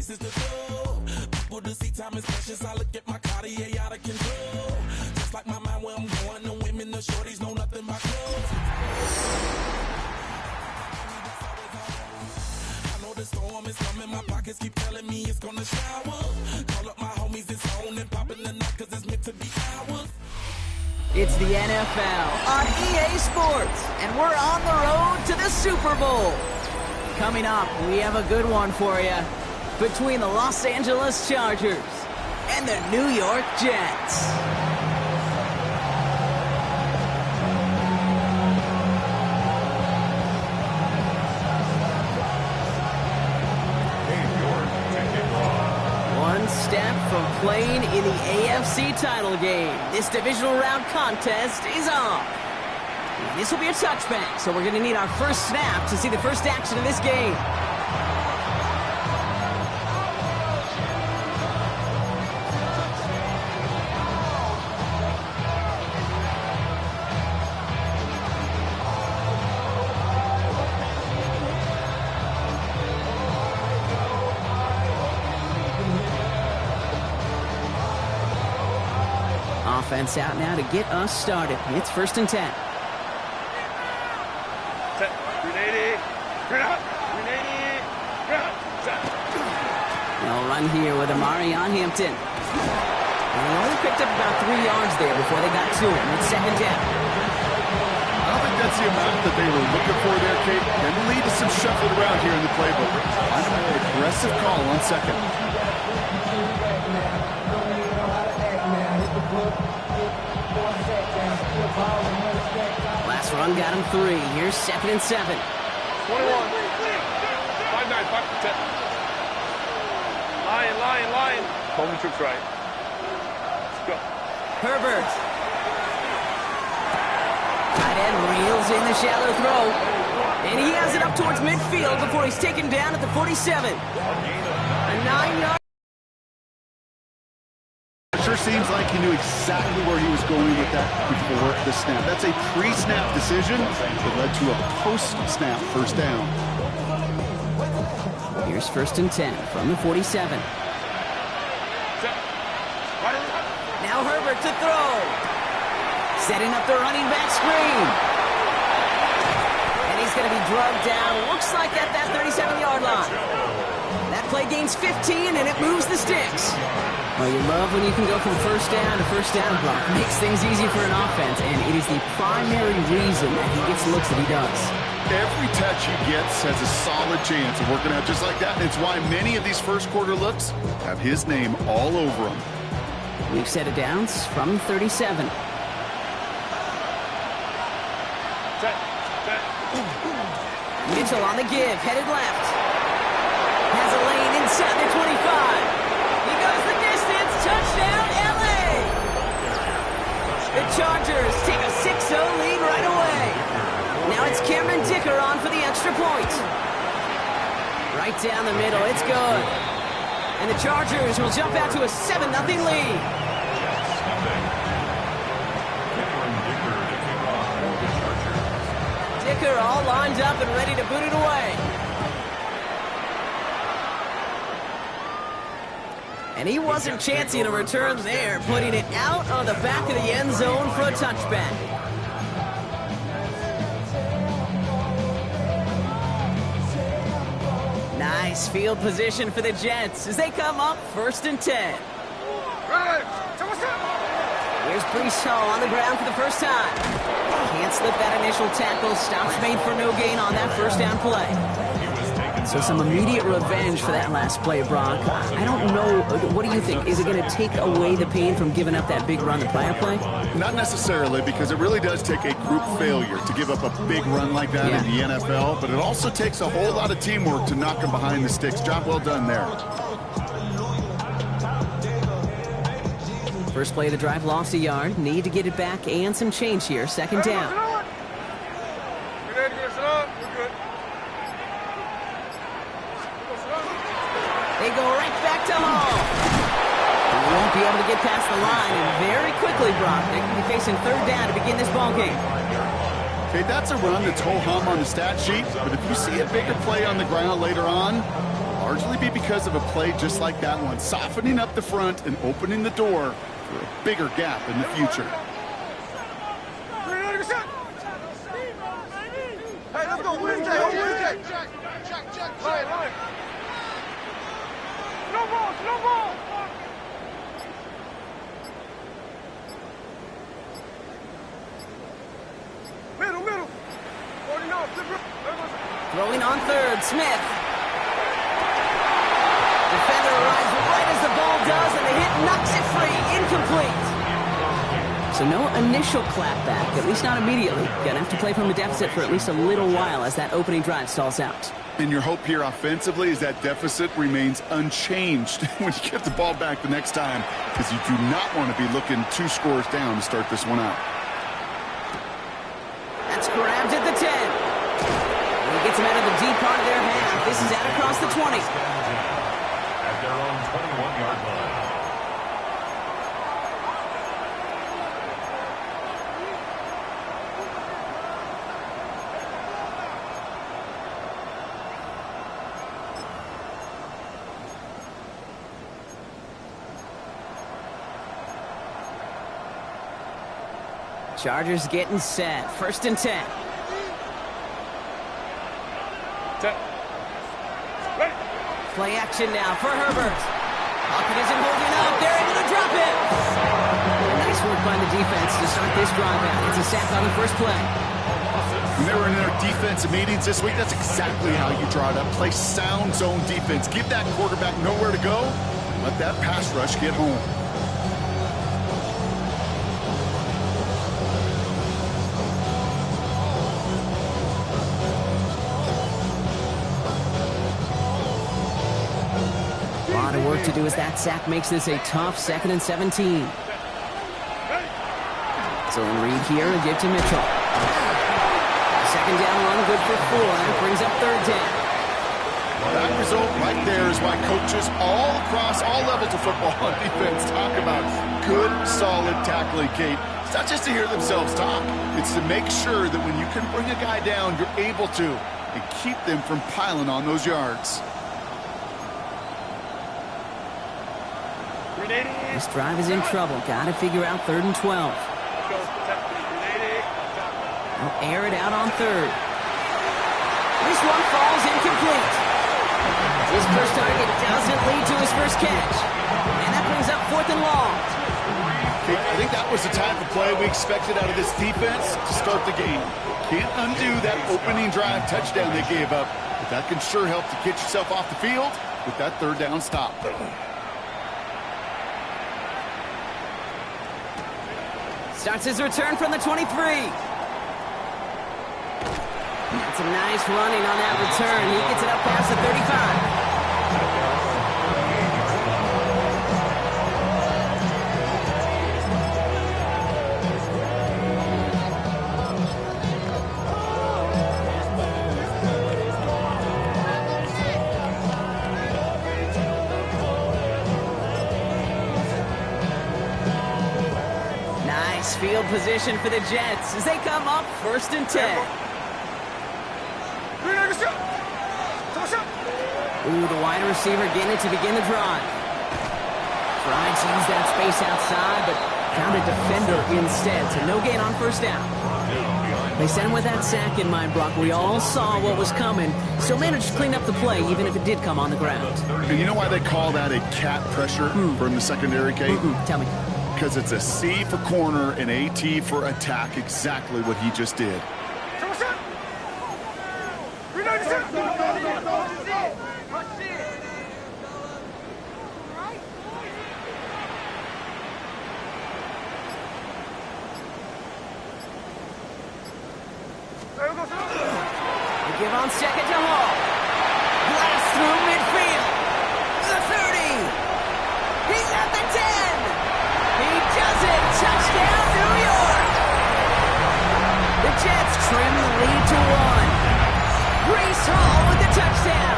this is the goal. People to see time is precious. I look at my Cartier out of control. Just like my mind where I'm going. The women, the shorties know nothing but clothes. I know the storm is coming. My pockets keep telling me it's gonna shower. Call up my homies, it's on and popping the night cause it's meant to be ours. It's the NFL on EA Sports, and we're on the road to the Super Bowl. Coming up, we have a good one for you between the Los Angeles Chargers and the New York Jets. One step from playing in the AFC title game. This divisional round contest is on. This will be a touchback, so we're going to need our first snap to see the first action of this game. Offense out now to get us started. It's 1st and 10. They'll run here with Amari on Hampton. And they only picked up about 3 yards there before they got to him. It's 2nd down. I don't think that's the amount that they were looking for there, Kate. Can lead to some shuffling around here in the playbook. I'm an aggressive call on 2nd. Last run got him 3. Here's 2nd and 7. 21. 5-9, 5-10. Lion. Home troops right. Let's go. Herbert. Tight end reels in the shallow throw. And he has it up towards midfield before he's taken down at the 47. A 9-yard. It sure seems like he knew exactly where he was going with that before the snap. That's a pre-snap decision that led to a post-snap first down. Here's 1st and 10 from the 47. Now Herbert to throw. Setting up the running back screen. And he's going to be drugged down. Looks like at that 37-yard line. That play gains 15, and it moves the sticks. Well, you love when you can go from first down to first down block. Makes things easy for an offense, and it is the primary reason that he gets looks that he does. Every touch he gets has a solid chance of working out just like that, and it's why many of these first quarter looks have his name all over them. We've set it downs from 37. Mitchell on the give, headed left. Has a lane inside the 25. He goes the distance, touchdown LA! The Chargers take a 6-0 lead right away. Now it's Cameron Dicker on for the extra point. Right down the middle, it's good. And the Chargers will jump out to a 7-0 lead. Dicker all lined up and ready to boot it away. And he wasn't chancing a return there, putting it out on the back of the end zone for a touchback. Nice field position for the Jets as they come up 1st and 10. Here's Brees Hall on the ground for the first time. Can't slip that initial tackle. Stops made for no gain on that first down play. So some immediate revenge for that last play, Brock. I don't know. What do you think? Is it going to take away the pain from giving up that big run the prior play? Not necessarily, because it really does take a group failure to give up a big run like that in the NFL, but it also takes a whole lot of teamwork to knock them behind the sticks. Job well done there. First play of the drive, lost a yard. Need to get it back and some change here. 2nd down. They go right back to Hall. He won't be able to get past the line, and very quickly, Brock, they can be facing 3rd down to begin this ball game. Okay, that's a run that's ho-hum on the stat sheet, but if you see a bigger play on the ground later on, largely be because of a play just like that one, softening up the front and opening the door for a bigger gap in the future. Hey, let's go, win, Jack. Right. Slow ball. Middle. Throwing on third, Smith. Defender arrives right as the ball does, and the hit knocks it free. Incomplete. So no initial clapback, at least not immediately. Gonna have to play from a deficit for at least a little while as that opening drive stalls out. And your hope here offensively is that deficit remains unchanged when you get the ball back the next time, because you do not want to be looking 2 scores down to start this one out. That's grabbed at the 10. And he gets him out of the deep part of their half. This is out across the 20. At their own 21-yard line. Chargers getting set. 1st and 10. Play action now for Herbert. Pocket isn't holding up. They're able to drop it. Nice work by the defense to start this drive out. It's a sack on the first play. When they were in their defensive meetings this week, that's exactly how you draw it up. Play sound zone defense. Give that quarterback nowhere to go. Let that pass rush get home. Work to do as that sack makes this a tough 2nd and 17. So Reed here and give to Mitchell. 2nd down run, good for 4, and it brings up 3rd down. That result right there is why coaches all across all levels of football on defense talk about good, solid tackling, Kate. It's not just to hear themselves talk. It's to make sure that when you can bring a guy down, you're able to, and keep them from piling on those yards. This drive is in trouble. Got to figure out 3rd and 12. They'll air it out on 3rd. This one falls incomplete. His first target doesn't lead to his first catch. And that brings up 4th and long. I think that was the type of play we expected out of this defense to start the game. Can't undo that opening drive touchdown they gave up, but that can sure help to get yourself off the field with that 3rd down stop. Starts his return from the 23. That's a nice running on that return. He gets it up past the 35. Field position for the Jets as they come up 1st and 10. Ooh, the wide receiver getting it to begin the drive. Tried to use that space outside, but found a defender instead, so no gain on 1st down. They sent him with that sack in mind, Brock. We all saw what was coming, so managed to clean up the play, even if it did come on the ground. And you know why they call that a cat pressure from the secondary, Kate? Tell me. Because it's a C for corner and a T for attack, exactly what he just did. They give on 2nd to Hall. Blast through midfield. The 30. He's at the 10. He does it! Touchdown, New York! The Jets trim the lead to 1. Breece Hall with the touchdown!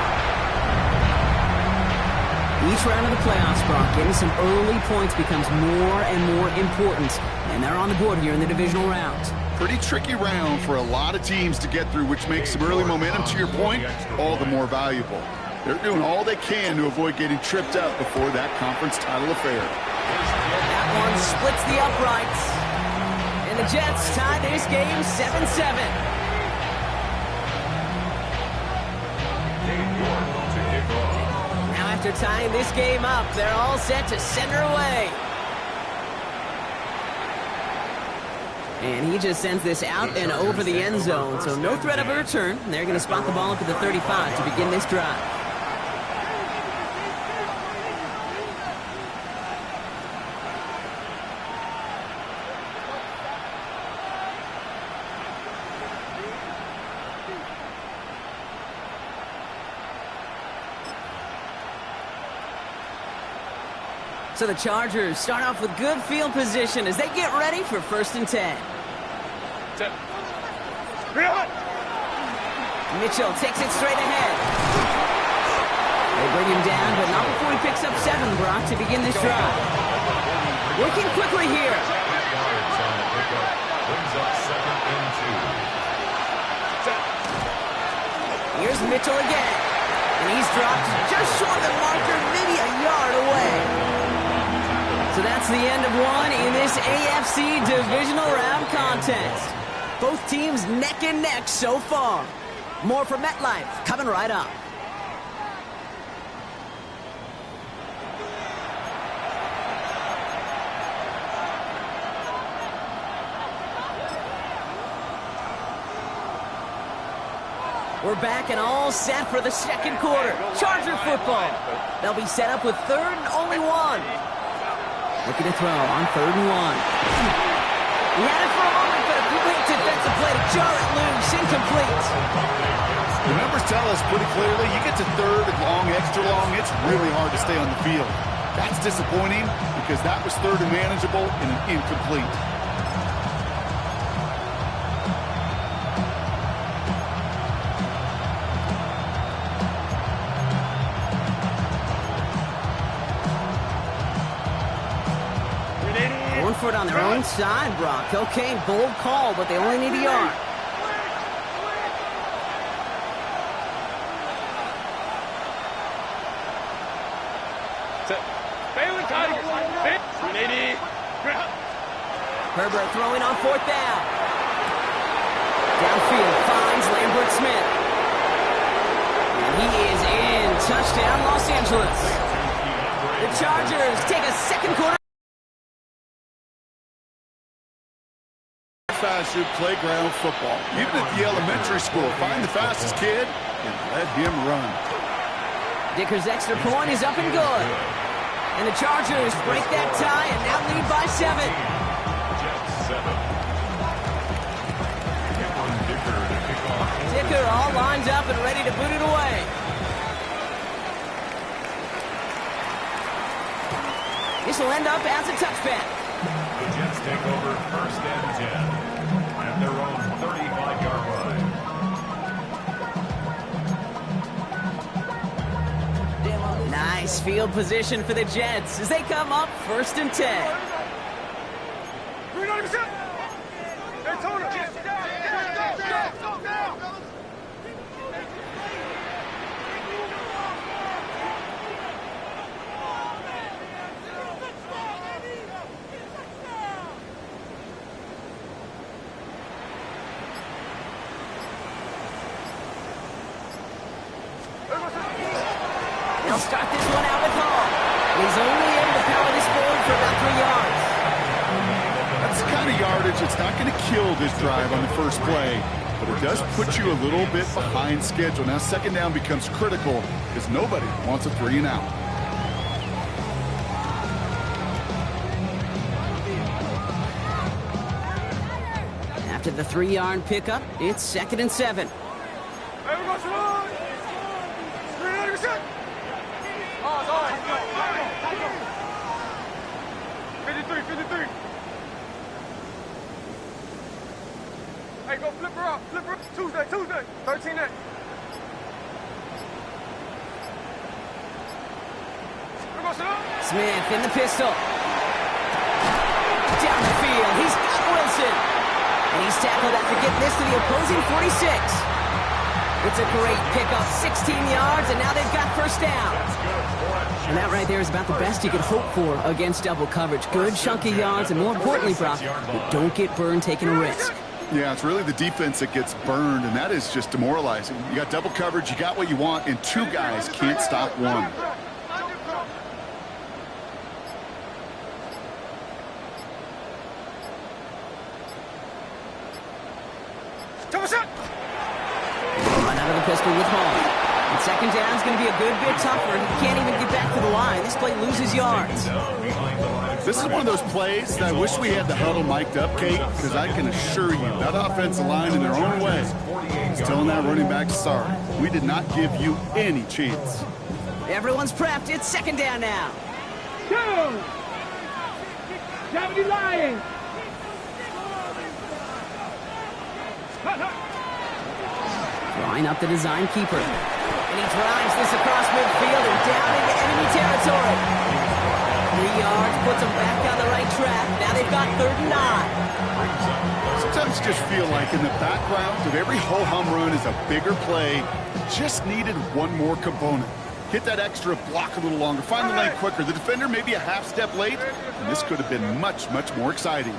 Each round of the playoffs, Brock, getting some early points becomes more and more important. And they're on the board here in the divisional round. Pretty tricky round for a lot of teams to get through, which makes some early momentum, to your point, all the more valuable. They're doing all they can to avoid getting tripped up before that conference title affair. That one splits the uprights. And the Jets tie this game 7-7. Now after tying this game up, they're all set to send her away. And he just sends this out and over the end zone, so no threat of a return. They're going to spot the ball up at the 35 to begin this drive. So the Chargers start off with good field position as they get ready for 1st and 10. Mitchell takes it straight ahead. They bring him down, but not before he picks up 7, Brock, to begin this drive. Working quickly here. Here's Mitchell again. And he's dropped just short of the marker, maybe a yard away. So that's the end of one in this AFC Divisional Round contest. Both teams neck and neck so far. More from MetLife coming right up. We're back and all set for the second quarter. Charger football. They'll be set up with 3rd and only 1. Looking to throw on 3rd and 1. He had it for a moment, but a great defensive play to jar it loose. Incomplete. The numbers tell us pretty clearly, you get to 3rd and long, extra long, it's really hard to stay on the field. That's disappointing because that was 3rd and manageable and an incomplete. For it on their own side, Brock. Okay, bold call, but they only need a yard. Herbert throwing on 4th down. Downfield finds Lambert Smith. And he is in. Touchdown, Los Angeles. The Chargers take a second quarter. Fast-food playground football. Even at the elementary school, find the fastest kid and let him run. Dicker's extra point is up and good. And the Chargers break that tie and now lead by 7. Dicker all lined up and ready to boot it away. This will end up as a touchback. The Jets take over 1st and 10 at their own 35-yard line. Nice field position for the Jets as they come up 1st and 10. They'll start this one out with Hall. He's only able to power this forward for about 3 yards. That's the kind of yardage that's not going to kill this drive on the first play, but it does put you a little bit behind schedule. Now 2nd down becomes critical because nobody wants a 3 and out. After the 3-yard pickup, it's 2nd and 7. Hey, go flip her up. Tuesday. 13 8. Smith in the pistol. Down the field. He's got Wilson. And he's tackled after getting this to the opposing 46. It's a great pickup, 16 yards, and now they've got first down. And that right there is about the best you could hope for against double coverage. Good chunky yards, and more importantly, Brock, you don't get burned taking a risk. Yeah, it's really the defense that gets burned, and that is just demoralizing. You got double coverage, you got what you want, and two guys can't stop one. Run out of the pistol with Hall. And second down is going to be a good bit tougher. He can't even get back to the line. This play loses yards. This is one of those plays that I wish we had the huddle mic'd up, Kate, because I can assure you that offensive line in their own way is telling that running back, sorry, we did not give you any chance. Everyone's prepped. It's second down now. Go! Javelin Lions! Drawing up the design keeper. And he drives this across midfield and down into enemy territory. 3 yards, puts them back on the right track. Now they've got 3rd and 9. Sometimes just feel like in the background of every ho-hum run is a bigger play. Just needed one more component. Hit that extra block a little longer. Find the lane quicker. The defender may be a half step late, and this could have been much, much more exciting.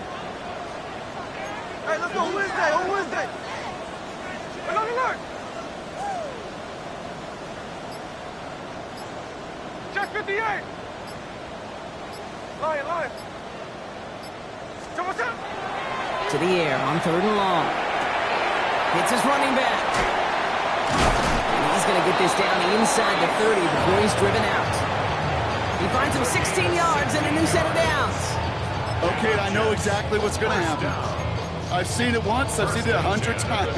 Hey, let's go Wednesday, on Wednesday. Alert! Check 58. Lion. To the air on 3rd and long. Hits his running back. And he's going to get this down inside the 30 before he's driven out. He finds him 16 yards and a new set of downs. Okay, I know exactly what's going to happen. I've seen it once, I've seen it 100 times.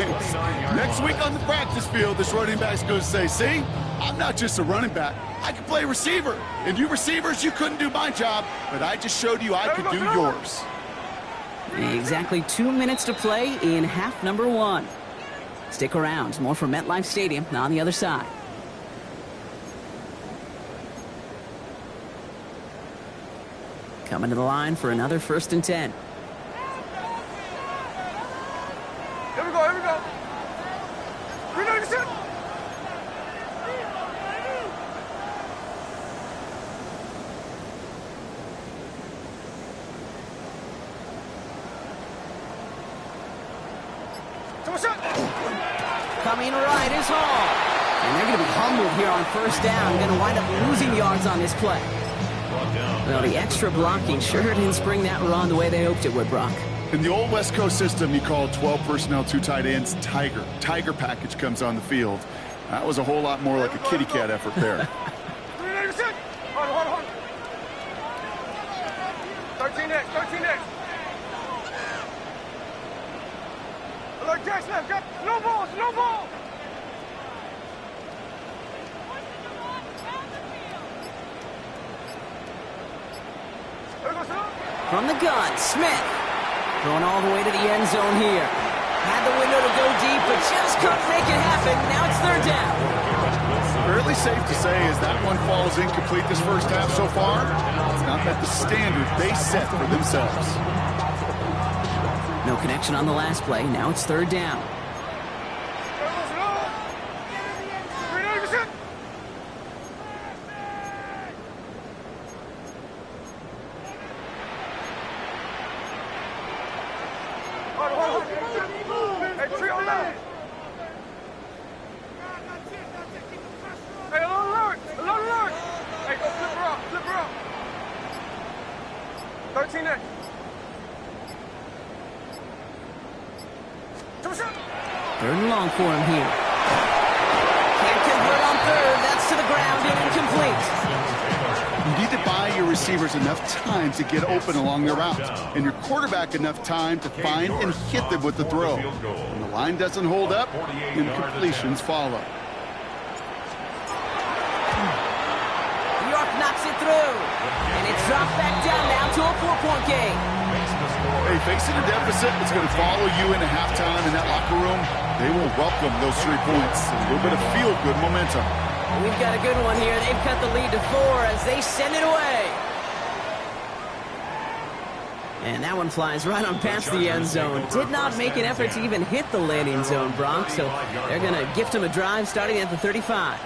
Next week on the practice field, this running back's going to say, see, I'm not just a running back. I can play receiver. And you receivers, you couldn't do my job, but I just showed you I could do yours. Exactly 2 minutes to play in half number 1. Stick around. More from MetLife Stadium on the other side. Coming to the line for another 1st and 10. Here we go. Reload the ship. Coming right is Hall. And they're going to be humbled here on 1st down. Going to wind up losing yards on this play. Well, the extra blocking sure didn't spring that run the way they hoped it would, Brock. In the old West Coast system, you call 12 personnel, 2 tight ends, Tiger. Tiger package comes on the field. That was a whole lot more like a kitty cat effort there. Hold on. 13X. Alert, Jackson, no ball. From the gun, Smith. Going all the way to the end zone here. Had the window to go deep, but just couldn't make it happen. Now it's 3rd down. Fairly safe to say as that one falls incomplete this first half so far, it's not met the standard they set for themselves. No connection on the last play. Now it's 3rd down. Third and long for him here. Can't convert on 3rd. That's to the ground and incomplete. You need to buy your receivers enough time to get open along their routes, and your quarterback enough time to find and hit them with the throw. When the line doesn't hold up, incompletions follow. York knocks it through, and it's dropped back down now to a 4-point game. Hey, facing a deficit, it's going to follow you into halftime in that locker room. They will welcome those 3 points. A little bit of feel-good momentum. We've got a good one here. They've cut the lead to 4 as they send it away. And that one flies right on past the end zone. Did not make an effort to even hit the landing zone, Brock. So they're going to gift him a drive starting at the 35.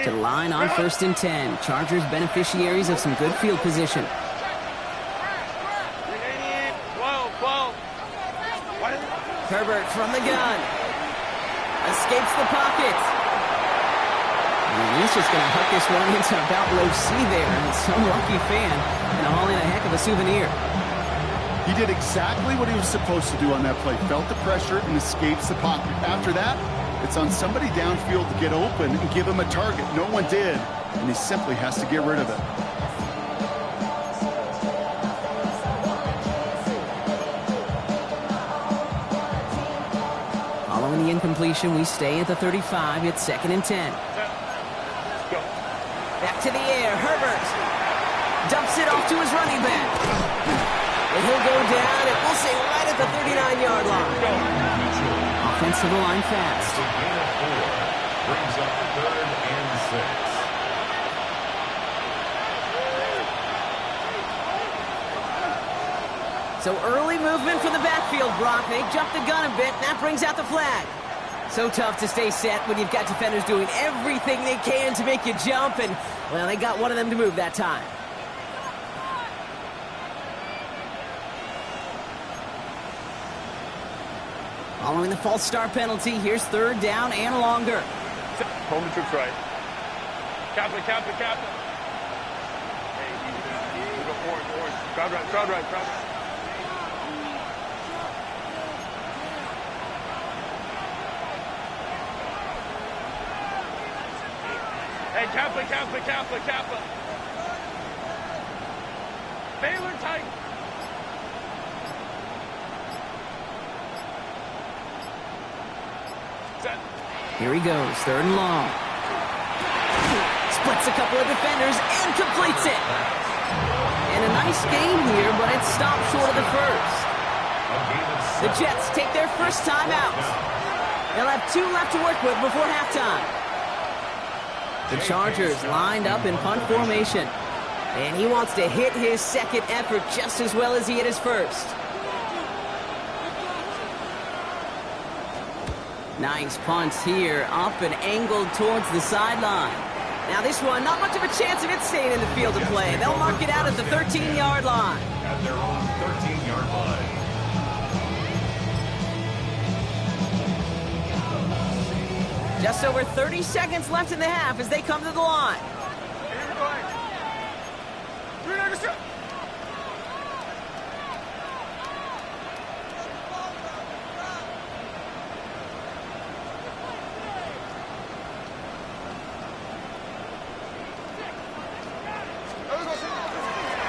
To the line on 1st and 10. Chargers beneficiaries of some good field position. Herbert from the gun. Escapes the pocket. And he's just going to hook this one into about low C there. And some lucky fan going to haul in a heck of a souvenir. He did exactly what he was supposed to do on that play. Felt the pressure and escapes the pocket. After that, it's on somebody downfield to get open and give him a target. No one did, and he simply has to get rid of it. Following the incompletion, we stay at the 35. It's 2nd and 10. Back to the air. Herbert dumps it off to his running back. And he'll go down, and we'll say right at the 39-yard line. Offensive line fast. Gain of 4 brings up 3rd and 6. So early movement from the backfield, Brock. They jumped the gun a bit, and that brings out the flag. So tough to stay set when you've got defenders doing everything they can to make you jump, and, well, they got one of them to move that time. Following the false start penalty, here's 3rd down and longer. Home troops right. Kaplan. Hey, we go orange. Crowd right. Hey, Kaplan. Baylor tight. Here he goes, 3rd and long. Splits a couple of defenders and completes it. And a nice gain here, but it stopped short of the first. The Jets take their first time out. They'll have 2 left to work with before halftime. The Chargers lined up in punt formation. And he wants to hit his second effort just as well as he hit his first. Nice punts here, up and angled towards the sideline. Now this one, not much of a chance of it staying in the field of play. They'll mark it out at the 13-yard line. At their own 13-yard line. Just over 30 seconds left in the half as they come to the line.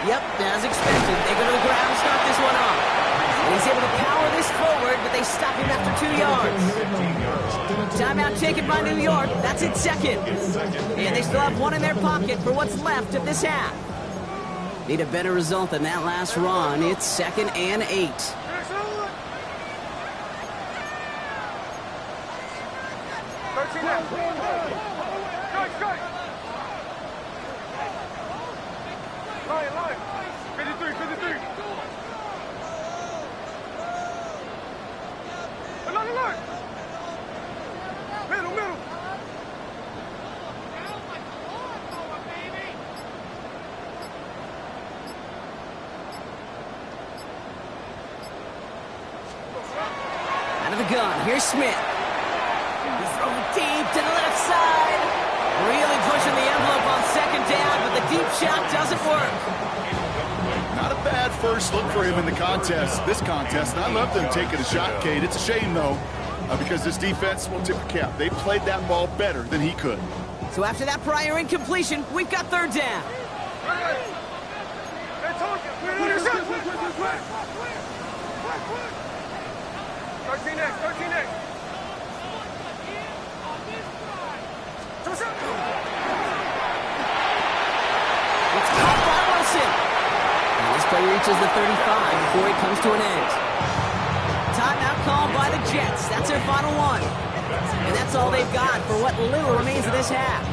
Yep, as expected. They go to the ground and start this one off. And he's able to power this forward, but they stop him after 2 yards. Timeout taken by New York. That's its 2nd. And they still have 1 in their pocket for what's left of this half. Need a better result than that last run. It's 2nd and 8. Line. 53. Look. Middle. Out of the gun, here's Smith. He's throwing deep to the left side. Really pushing the envelope on 2nd down, but the deep shot doesn't work. Not a bad first look for him in the contest, this contest. And I love them taking a shot, Kate. It's a shame, though, because this defense will tip a cap. They played that ball better than he could. So after that prior incompletion, we've got 3rd down. It's caught by Wilson. And his play reaches the 35 before it comes to an end. Timeout called by the Jets. That's their final one. And that's all they've got for what little remains of this half.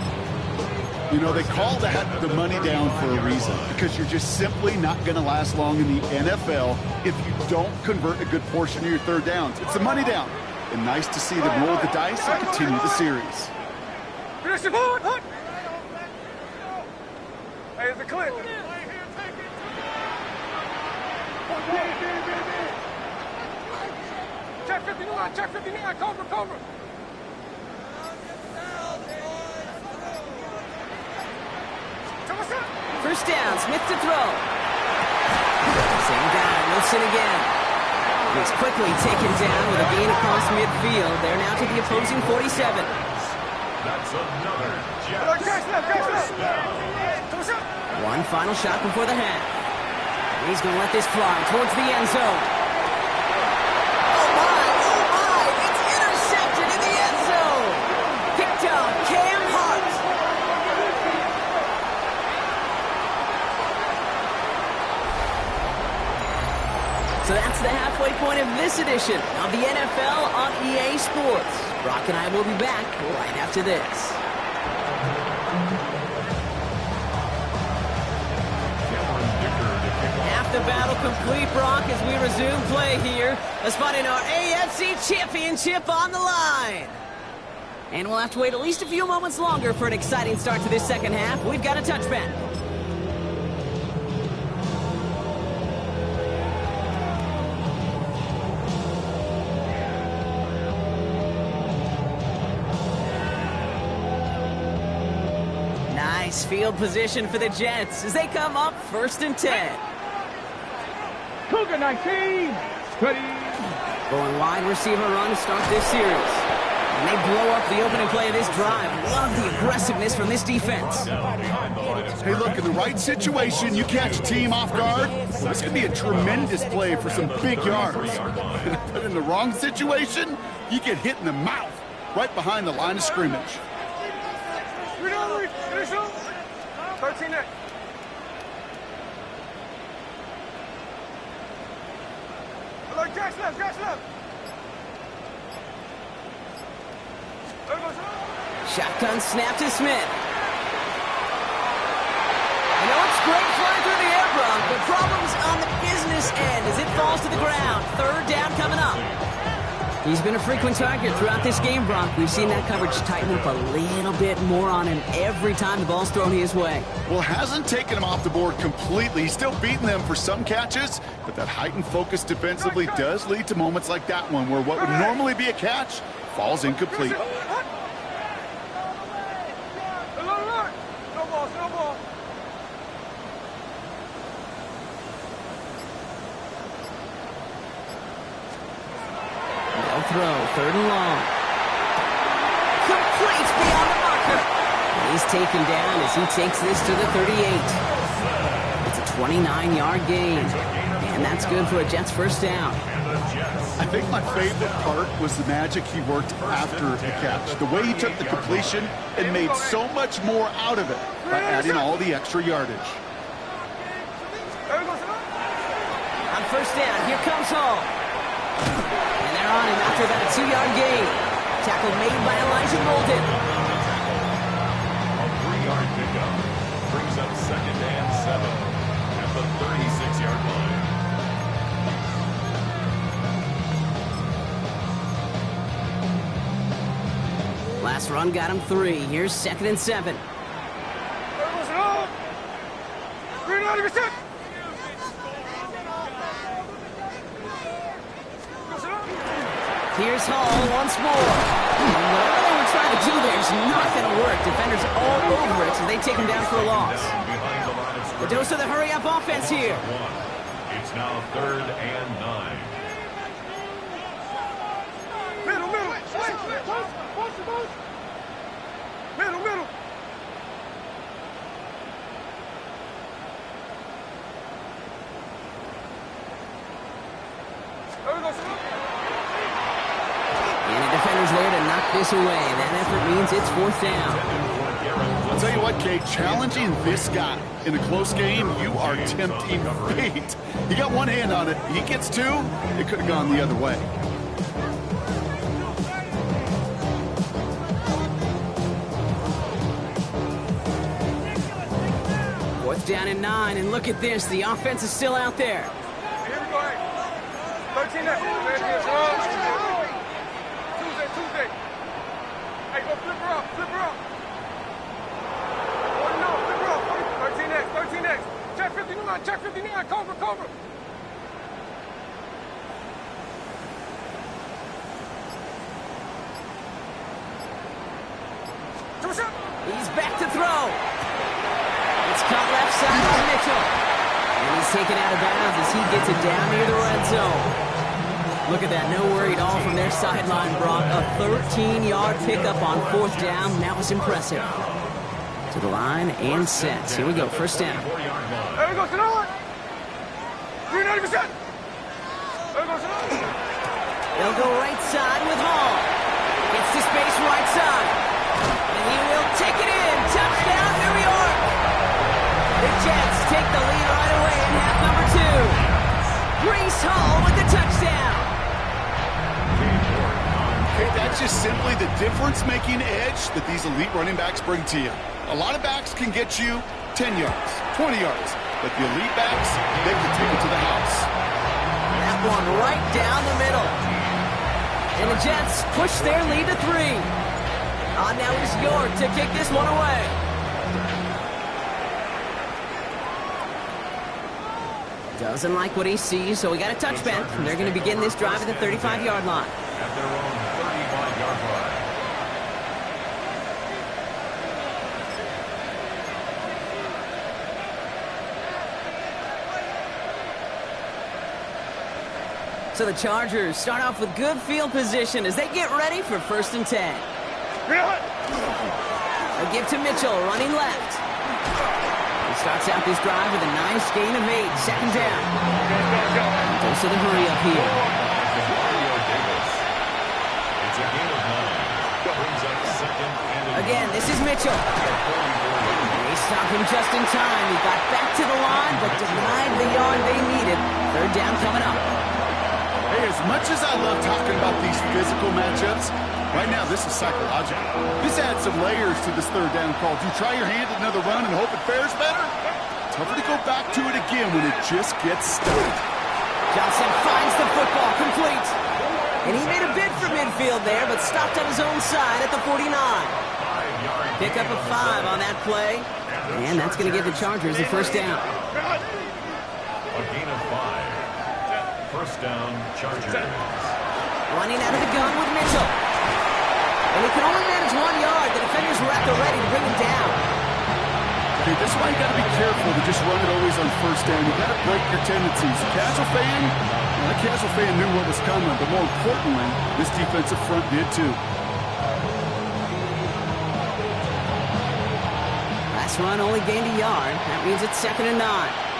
You know, they call that the money down for a reason, because you're just simply not going to last long in the NFL if you don't convert a good portion of your third downs. It's the money down. And nice to see them roll the dice and continue the series. Hey, it's a clip. Check 59, check 59, cover. First down, Smith to throw. Same guy, Wilson again. He's quickly taken down with a gain across midfield. They're now to the opposing 47. That's another One final shot before the half. He's going to let this fly towards the end zone. Oh my, it's intercepted in the end zone. Picked up, Cam Hart. So that's the halfway point of this edition of the NFL on EA Sports. Brock and I will be back right after this. Half the battle complete, Brock, as we resume play here. Let's find in our AFC Championship on the line. And we'll have to wait at least a few moments longer for an exciting start to this second half. We've got a touchback. Nice field position for the Jets as they come up 1st and 10. Cougar 19. Ready. Going wide receiver run to start this series. And they blow up the opening play of this drive. Love the aggressiveness from this defense. Hey, look, in the right situation, you catch a team off guard. Well, this could be a tremendous play for some big yards. But in the wrong situation, you get hit in the mouth right behind the line of scrimmage. 13 8. Hello, Jack's left. Shotgun snap to Smith. You know, it's great flying through the air, Brock, but problems on the business end as it falls to the ground. 3rd down coming up. He's been a frequent target throughout this game, Brock. We've seen that coverage tighten up a little bit more on him every time the ball's thrown his way. Well, hasn't taken him off the board completely. He's still beating them for some catches, but that heightened focus defensively does lead to moments like that one where what would normally be a catch falls incomplete. No ball. Throw, 3rd and long. Complete beyond the marker. And he's taken down as he takes this to the 38. It's a 29-yard gain. And that's good for a Jets 1st down. I think my favorite part was the magic he worked after the catch. The way he took the completion and made so much more out of it by adding all the extra yardage. On 1st down, here comes Hall. And they're on him after about a 2-yard gain. Tackle made by Elijah Molden. A 3-yard pickup brings up 2nd and 7 at the 36-yard line. Last run got him 3. Here's 2nd and 7. Here's Hall once more. And whatever they were trying to do there is not going to work. Defenders all over it, so they take him down for a loss. The dose of the hurry-up offense here. It's now 3rd and 9. Middle. And the defender's there to knock this away. That effort means it's 4th down. tell you what, Kate, challenging this guy in a close game, you are tempting fate. He got one hand on it. He gets two. It could have gone the other way. Fourth down and 9, and look at this. The offense is still out there. Here we go, hey. 13 next. Tuesday. Hey, go flip her up. Oh, no, flip her up. 13 next. Check 59, cover. He's back to throw. It's caught left side by Mitchell. And he's taken out of bounds as he gets it down near the red zone. Look at that, no worry at all from their sideline, Brock. A 13-yard pickup on fourth down. That was impressive. To the line and set. Here we go, first down. There we go, Sonora. 390%. There we go, Sonora. They'll go right side with Hall. Gets to space right side. And he will take it in. Touchdown, New York. The Jets take the lead right away in half number 2. Breece Hall with the touchdown. Okay, that's just simply the difference-making edge that these elite running backs bring to you. A lot of backs can get you 10 yards, 20 yards, but the elite backs, they can take it to the house. That one right down the middle. And the Jets push their lead to 3. Now it's York to kick this one away. Doesn't like what he sees, so we got a touchback. And they're going to begin this drive at the 35-yard line. At their own 35-yard line. So the Chargers start off with good field position as they get ready for 1st and 10. A give to Mitchell, running left. He starts out this drive with a nice gain of 8, second down. Goes to the hurry up here. It's a gain of 9. Brings up second and Again, this is Mitchell. They stop him just in time. He got back to the line, but denied the yard they needed. Third down coming up. Hey, as much as I love talking about these physical matchups, right now this is psychological. This adds some layers to this third down call. Do you try your hand at another run and hope it fares better? Tougher to go back to it again when it just gets stuck. Johnson finds the football, complete. And he made a bid for midfield there, but stopped on his own side at the 49. Pick up a 5 on that play. And that's going to give the Chargers the first down. a gain of 5. First down, Chargers. Running out of the gun with Mitchell. And he can only manage 1 yard. The defenders were at the ready to bring him down. Okay, this is why you got to be careful to just run it always on first down. You got to break your tendencies. Casual fan, well, that casual fan knew what was coming, but more importantly, this defensive front did too. Last run only gained a yard. That means it's 2nd and 9.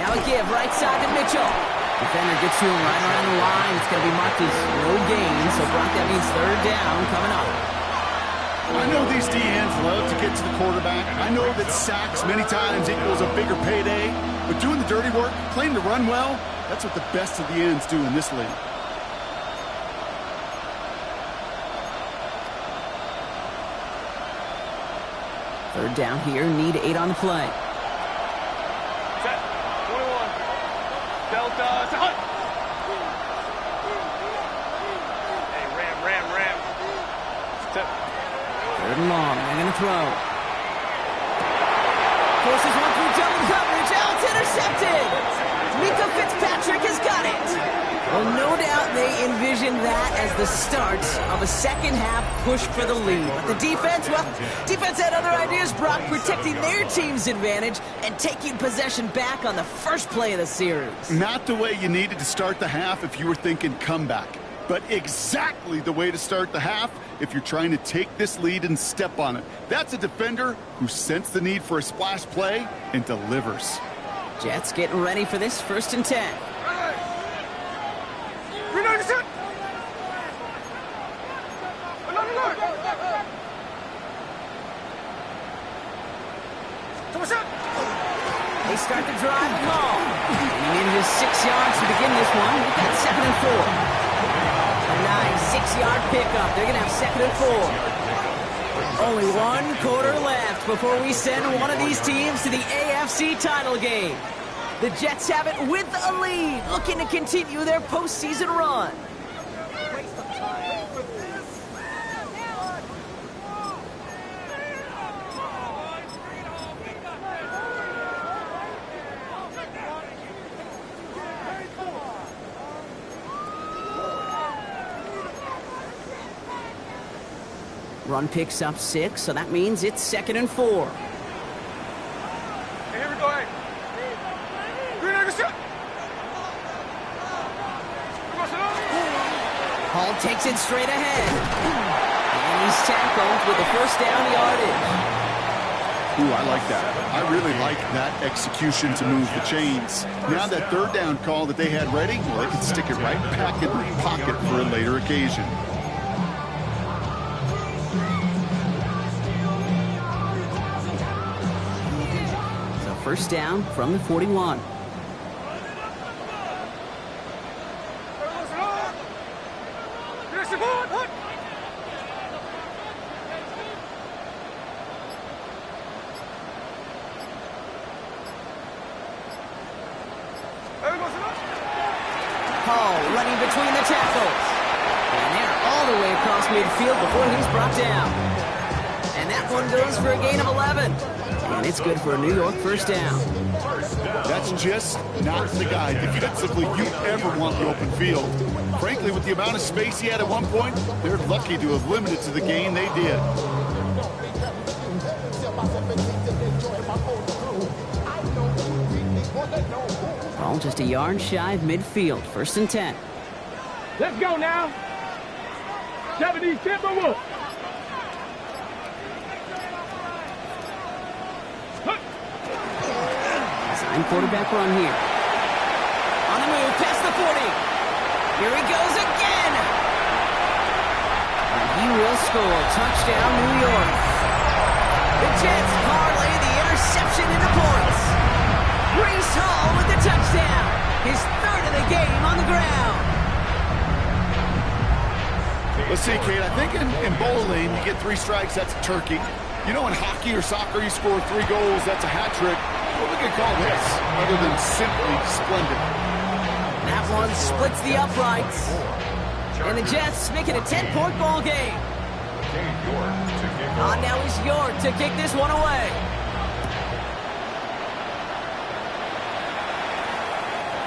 Now a give, right side to Mitchell. Defender gets to him right around the line. It's going to be marked as no gain, so Brock, that means third down coming up. I know these DNs love to get to the quarterback. I know that sacks many times equals a bigger payday, but doing the dirty work, playing to run well, that's what the best of the ends do in this league. Third down here, need 8 on the play. Set. 21. Delta. Hunt. Hey, ram. Step. Third and long, they're going to throw. Forces one through double coverage. Oh, it's intercepted. Mika Fitzpatrick has got it. Well, no doubt they envisioned that as the start of a second half push for the lead. But the defense, well, defense had other ideas, Brock, protecting their team's advantage and taking possession back on the first play of the series. Not the way you needed to start the half if you were thinking comeback. but exactly the way to start the half if you're trying to take this lead and step on it. That's a defender who sensed the need for a splash play and delivers. Jets getting ready for this 1st and 10. They start the drive, Paul. And in just 6 yards to begin this one. We've got 2nd and 4. A nice 6-yard pickup. They're going to have 2nd and 4. Only 1 quarter left before we send one of these teams to the AFC title game. The Jets have it with a lead, looking to continue their postseason run. Run picks up 6, so that means it's 2nd and 4. Hey, here we go, hey. Hall takes it straight ahead. And he's tackled with the 1st down yardage. Ooh, I like that. I really like that execution to move the chains. Now that 3rd down call that they had ready, well, they can stick it right back in the pocket for a later occasion. So 1st down from the 41. Hall running between the tackles. And they're all the way across midfield before he's brought down. And that one goes for a gain of 11. And it's good for a New York 1st down. That's just not the guy defensively you ever want the open field. Frankly, with the amount of space he had at one point, they're lucky to have limited to the gain they did. Ball just a yard shy of midfield. 1st and 10. Let's go now. 70, tempo up. Design quarterback run here. On the move, past the 40. Here he goes again. And he will score. Touchdown, New York. The Jets parlay the interception into points. Breece Hall with the touchdown. His 3rd of the game on the ground. Let's see, Kate, I think in bowling, you get 3 strikes, that's a turkey. You know, in hockey or soccer, you score 3 goals, that's a hat trick. What we could call this, other than simply splendid. That one splits the uprights. And the Jets make it a 10-point ball game. On now is York to kick this one away.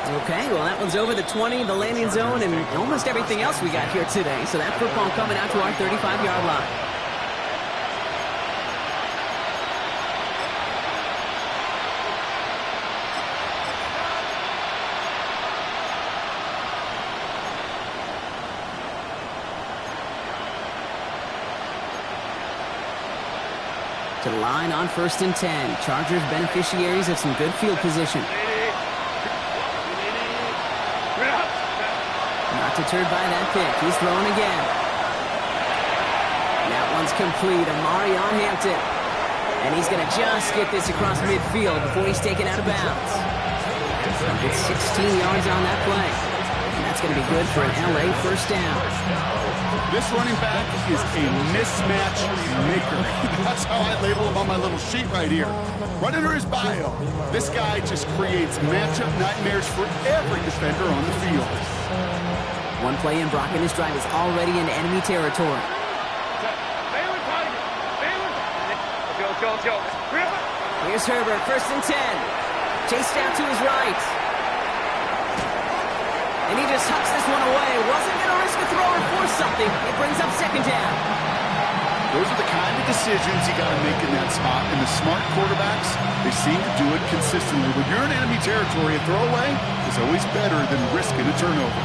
Okay, well, that one's over the 20, the landing zone, and almost everything else we got here today. So that football coming out to our 35-yard line. To the line on 1st and 10. Chargers beneficiaries of some good field position. Not deterred by that pick. He's throwing again. That one's complete. Amari on Hampton. And he's going to just get this across midfield before he's taken out of bounds. It's 16 yards on that play. And that's going to be good for an LA 1st down. This running back is a mismatch maker. That's how I label him on my little sheet right here. Right under his bio, this guy just creates matchup nightmares for every defender on the field. One play in, Brock, and his drive is already in enemy territory. Here's Herbert, 1st and 10. Chased out to his right. And he just hucks this one away. Wasn't going to risk a throw or force something. It brings up 2nd down. Those are the kind of decisions you got to make in that spot. And the smart quarterbacks, they seem to do it consistently. When you're in enemy territory, a throwaway is always better than risking a turnover.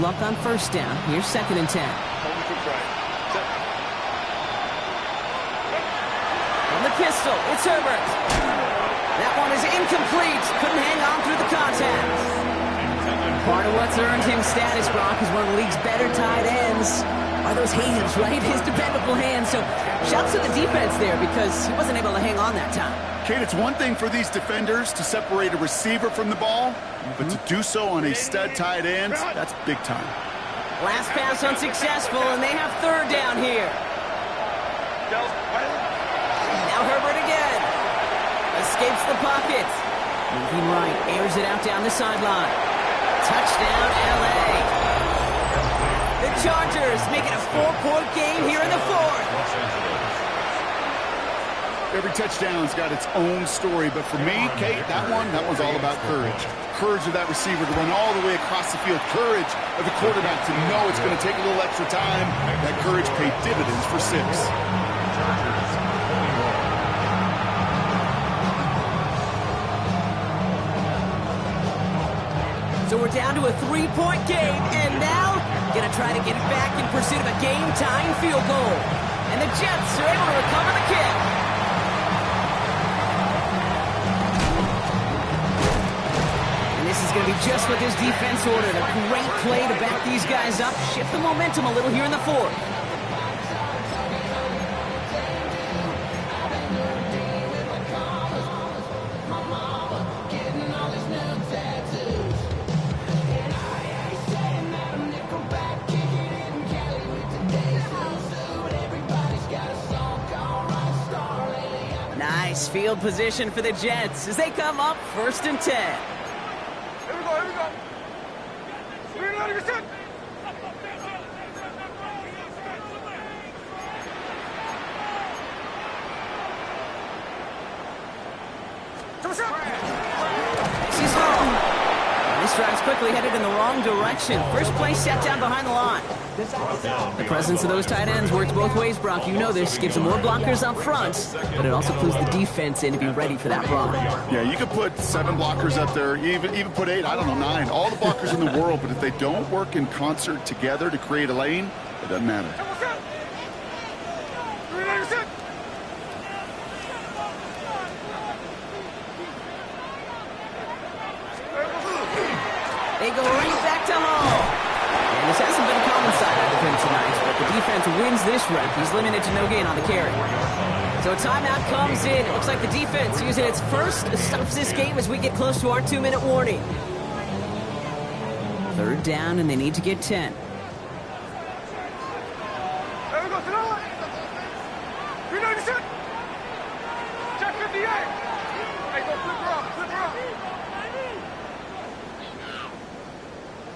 luck on first down. Here's 2nd and 10. Home troops right. Set. On the pistol, it's Herbert. That one is incomplete. Couldn't hang on through the contact. Part of what's earned him status, Brock, is one of the league's better tight ends. Are those hands, right? His dependable hands. So shouts to the defense there because he wasn't able to hang on that time. Kate, it's one thing for these defenders to separate a receiver from the ball, but to do so on a stud tight end, that's big time. Last pass unsuccessful, and they have 3rd down here. Now Herbert again. Escapes the pocket. Moving right, airs it out down the sideline. Touchdown, L.A. The Chargers make it a 4-point game here in the 4th. Every touchdown's got its own story, but for me, Kate, that one's all about courage. Courage of that receiver to run all the way across the field. Courage of the quarterback to know it's going to take a little extra time. That courage paid dividends for 6. So we're down to a 3-point game, and now gonna try to get it back in pursuit of a game-tying field goal. And the Jets are able to recover the kick. And this is gonna be just what this defense ordered. A great play to back these guys up, shift the momentum a little here in the 4th. Nice field position for the Jets as they come up 1st and 10. Here we go, here we go. We're not even set. She's home. This drive's quickly headed in the wrong direction. First play set down behind the line. The presence of those tight ends works both ways, Brock. You know this. Gives them more blockers up front, but it also clues the defense in to be ready for that run. Yeah, you could put 7 blockers up there, even put 8, I don't know, 9. All the blockers in the world, but if they don't work in concert together to create a lane, it doesn't matter. We're not even set. They go right back to Hall. And this hasn't been a common side out of him tonight, but the defense wins this rep. He's limited to no gain on the carry. So a timeout comes in. It looks like the defense using its first stops this game as we get close to our 2-minute warning. 3rd down, and they need to get 10. There we go, sit down. We're not even set. Check 58. Hey, go flip her up, flip her up.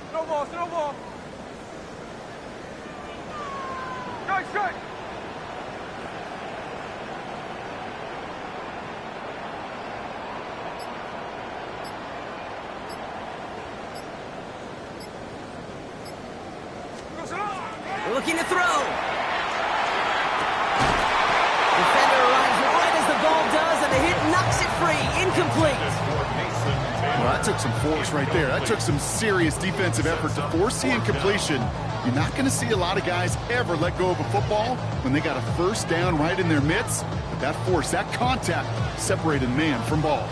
Snowball, snowball. Strike, strike. Looking to throw. Defender arrives right as the ball does, and the hit knocks it free. Incomplete. Well, that took some force right there. That took some serious defensive effort to force the incompletion. You're not going to see a lot of guys ever let go of a football when they got a 1st down right in their midst. But that force, that contact, separated man from ball.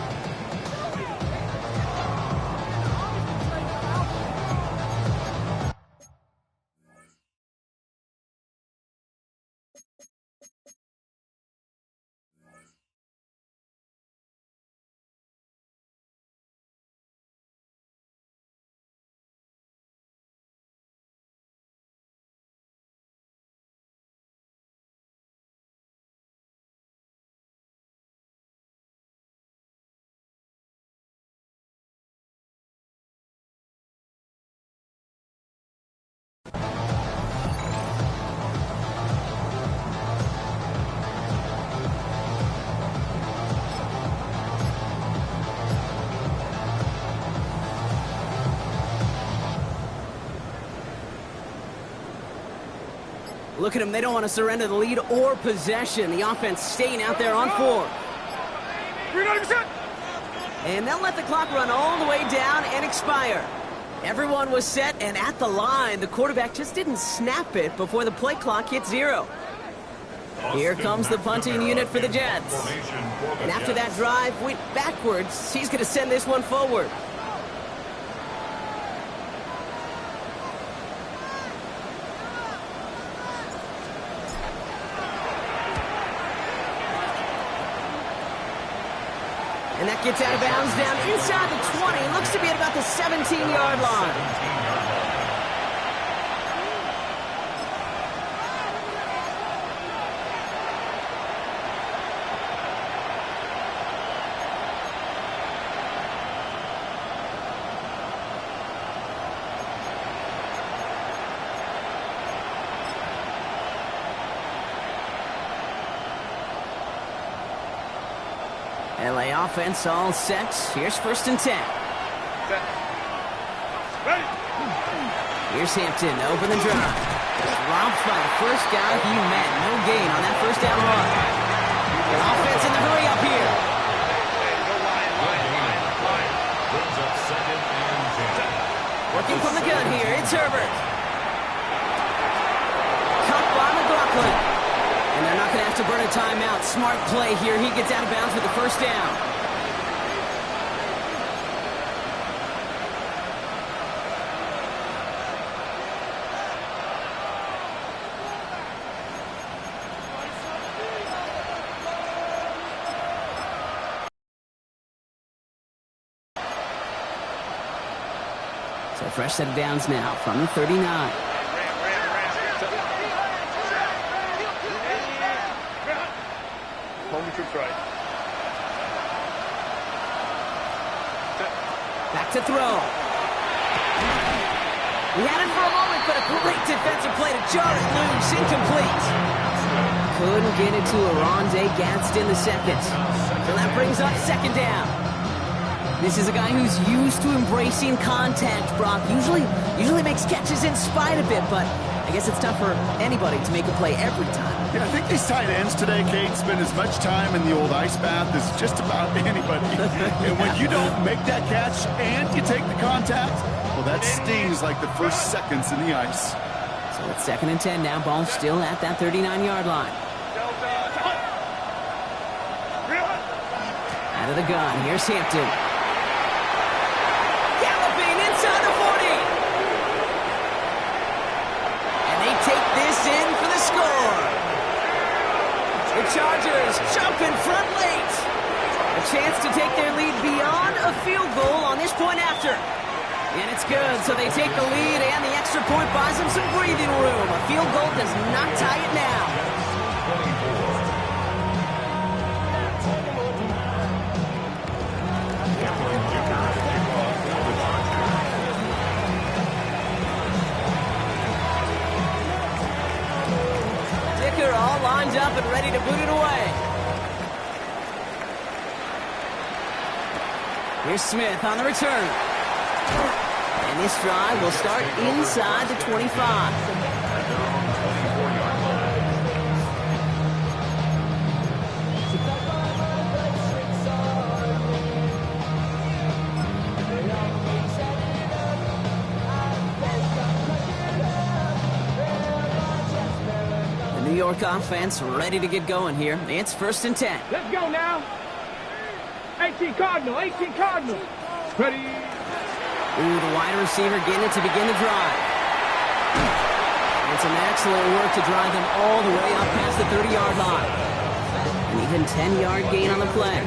Look at them. They don't want to surrender the lead or possession. The offense staying out there on 4. We're not even set. And they'll let the clock run all the way down and expire. Everyone was set and at the line. The quarterback just didn't snap it before the play clock hit 0. Here comes the punting unit for the Jets. And after that drive went backwards, he's going to send this one forward. And that gets out of bounds down inside the 20. Looks to be at about the 17-yard line. LA offense all set. Here's 1st and 10. Ready. Here's Hampton, open the drive. Romped by the first guy he met. No gain on that first down run. The offense in the hurry up here. Brings up 2nd and 10. Working from the gun here, it's Herbert. Caught by McLaughlin. And they're not going to have to burn a timeout. Smart play here. He gets out of bounds with the first down. So fresh set of downs now from the 39. Troops right. Back to throw. We had it for a moment, but a great defensive play to jar it loose. Incomplete. Couldn't get it to Aronde Gadsden the second. So that brings up 2nd down. This is a guy who's used to embracing contact, Brock. Usually makes catches in spite of it, but I guess it's tough for anybody to make a play every time. Yeah, I think these tight ends today, Kate, spend as much time in the old ice bath as just about anybody. And when you don't make that catch and you take the contact, well, that stings like the first seconds in the ice. So it's 2nd and 10 now. Ball still at that 39-yard line. Out of the gun. Here's Hampton. Galloping inside the 40. And they take this in for the score. The Chargers jump in front late. A chance to take their lead beyond a field goal on this point after. And it's good, so they take the lead, and the extra point buys them some breathing room. A field goal does not tie it now. Dicker all lined up and ready to boot it away. Here's Smith on the return. And this drive will start inside the 25. The New York offense ready to get going here. It's 1st and 10. Let's go now. 18 Cardinal, 18 Cardinal. Ready. Ooh, the wide receiver getting it to begin the drive. And some excellent work to drive them all the way up past the 30-yard line. An even 10-yard gain on the play.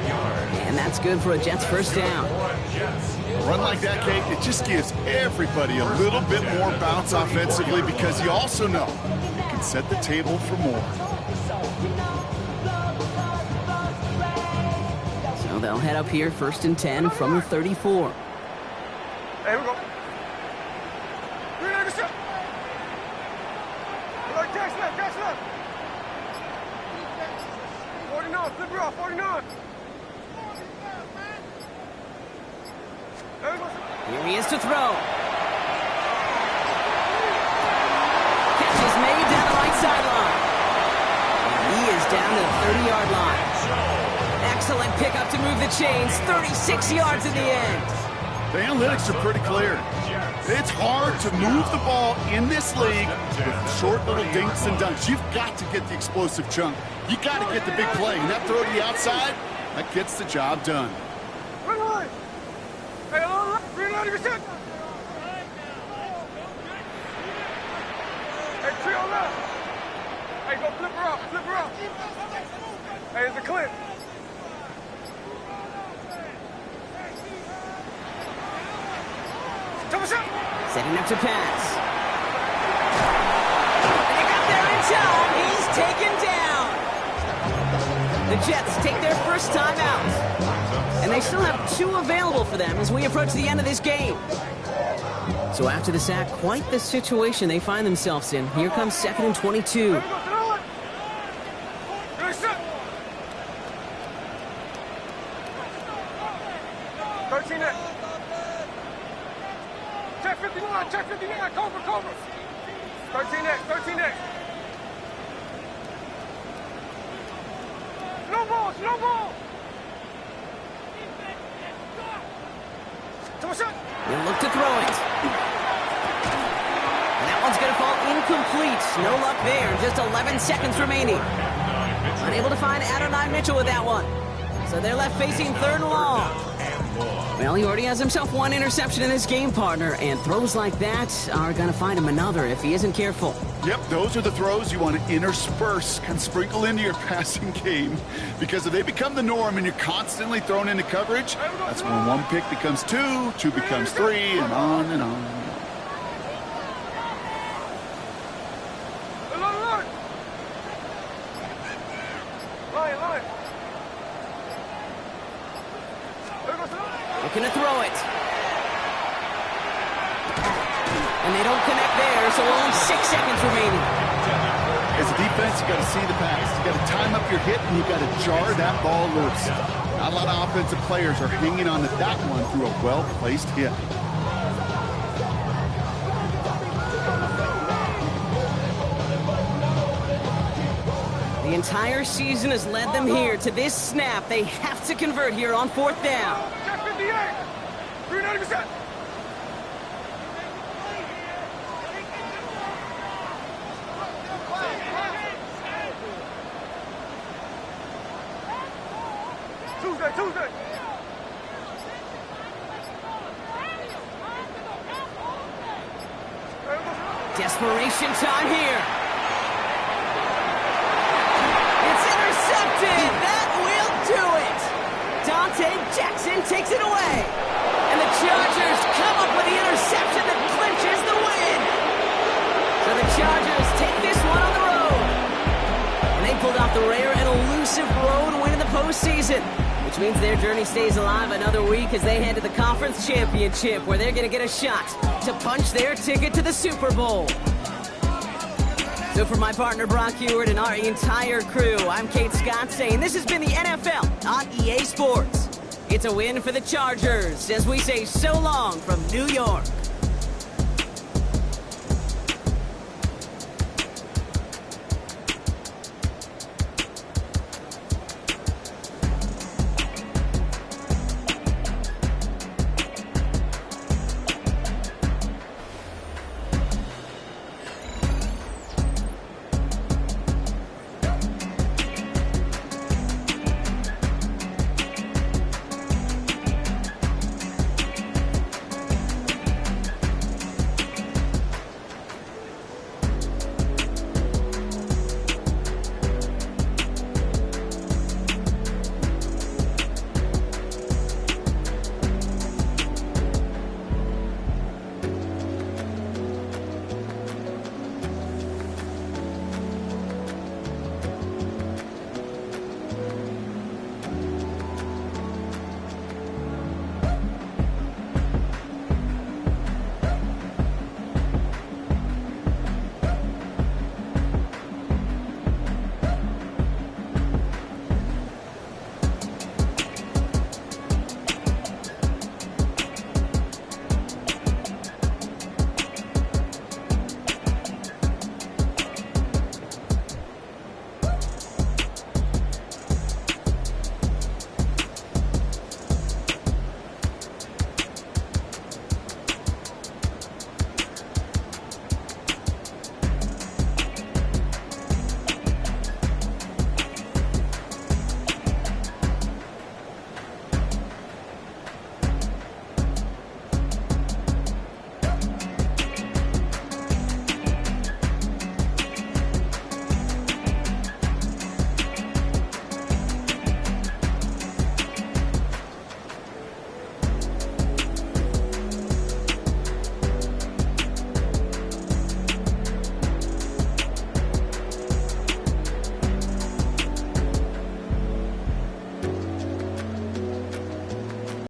And that's good for a Jets first down. A run like that, Kate, it just gives everybody a little bit more bounce offensively because you also know you can set the table for more. So they'll head up here 1st and 10 from the 34. Here we go. Catch left. 49, flip her off, 49. Here he is to throw. Catch is made down the right sideline. And he is down to the 30-yard line. Excellent pickup to move the chains. 36 yards in the end. The analytics are pretty clear. It's hard to move the ball in this league with short little dinks and dunks. You've got to get the explosive chunk. You got to get the big play. And that throw to the outside, that gets the job done. Hey, reload your shit. Hey, trio left. Hey, go flip her up, flip her up. Hey, it's a clip. Setting up to pass. And they got there in time. He's taken down. The Jets take their first time out. And they still have 2 available for them as we approach the end of this game. So after the sack, quite the situation they find themselves in. Here comes 2nd and 22. 13 next. Check 59, check 59, cover. 13 next. No ball. They look to throw it. And that one's going to fall incomplete. No luck there. Just 11 seconds remaining. Unable to find Adonai Mitchell with that one. So they're left facing 3rd and long. Well, he already has himself 1 interception in this game, partner, and throws like that are going to find him another if he isn't careful. Yep, those are the throws you want to intersperse and sprinkle into your passing game, because if they become the norm and you're constantly thrown into coverage, that's when 1 pick becomes 2, 2 becomes 3, and on and on. Looking to throw it. And they don't connect there, so only 6 seconds remaining. As a defense, you got to see the pass. You got to time up your hit, and you got to jar that ball loose. Not a lot of offensive players are hanging on to that one through a well-placed hit. The entire season has led them here to this snap. They have to convert here on 4th down. Check 58. 390%. Tuesday. Desperation time here. It's intercepted. That will do it. Dante Jackson takes it away. And the Chargers come up with the interception that clinches the win. So the Chargers take this one on the road. And they pulled off the rare and elusive road win in the postseason, which means their journey stays alive another week as they head to the conference championship, where they're going to get a shot to punch their ticket to the Super Bowl. So for my partner Brock Ewart and our entire crew, I'm Kate Scott saying this has been the NFL on EA Sports. It's a win for the Chargers as we say so long from New York.